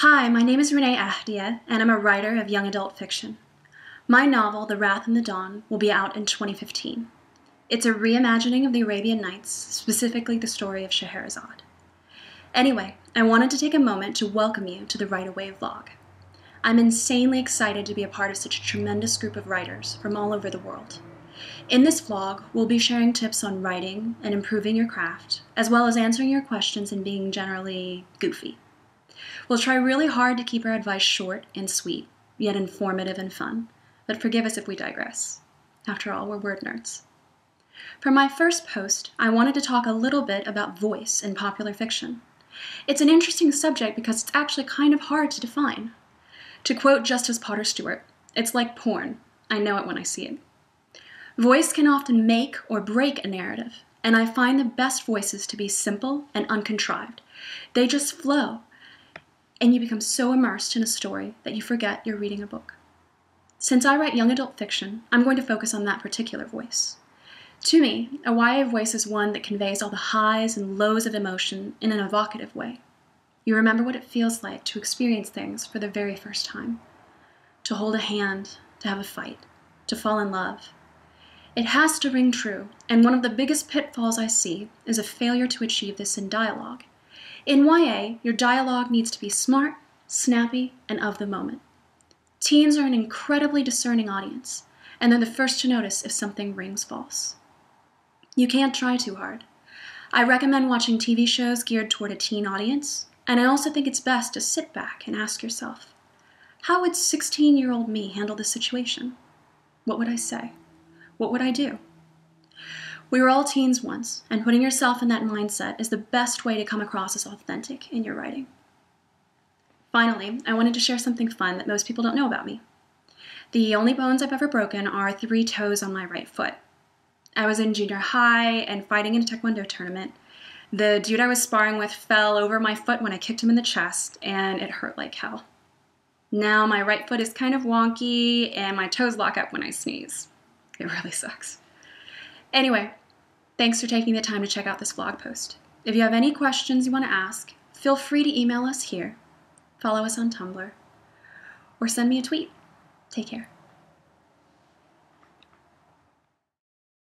Hi, my name is Renee Ahdieh, and I'm a writer of young adult fiction. My novel, The Wrath and the Dawn, will be out in 2015. It's a reimagining of the Arabian Nights, specifically the story of Scheherazade. Anyway, I wanted to take a moment to welcome you to the Write Away vlog. I'm insanely excited to be a part of such a tremendous group of writers from all over the world. In this vlog, we'll be sharing tips on writing and improving your craft, as well as answering your questions and being generally goofy. We'll try really hard to keep our advice short and sweet, yet informative and fun, but forgive us if we digress. After all, we're word nerds. For my first post, I wanted to talk a little bit about voice in popular fiction. It's an interesting subject because it's actually kind of hard to define. To quote Justice Potter Stewart, it's like porn. I know it when I see it. Voice can often make or break a narrative, and I find the best voices to be simple and uncontrived. They just flow, and you become so immersed in a story that you forget you're reading a book. Since I write young adult fiction, I'm going to focus on that particular voice. To me, a YA voice is one that conveys all the highs and lows of emotion in an evocative way. You remember what it feels like to experience things for the very first time. To hold a hand, to have a fight, to fall in love. It has to ring true, and one of the biggest pitfalls I see is a failure to achieve this in dialogue. In YA, your dialogue needs to be smart, snappy, and of the moment. Teens are an incredibly discerning audience, and they're the first to notice if something rings false. You can't try too hard. I recommend watching TV shows geared toward a teen audience, and I also think it's best to sit back and ask yourself, how would 16-year-old me handle this situation? What would I say? What would I do? We were all teens once, and putting yourself in that mindset is the best way to come across as authentic in your writing. Finally, I wanted to share something fun that most people don't know about me. The only bones I've ever broken are 3 toes on my right foot. I was in junior high and fighting in a taekwondo tournament. The dude I was sparring with fell over my foot when I kicked him in the chest, and it hurt like hell. Now my right foot is kind of wonky, and my toes lock up when I sneeze. It really sucks. Anyway, thanks for taking the time to check out this blog post. If you have any questions you want to ask, feel free to email us here, follow us on Tumblr, or send me a tweet. Take care.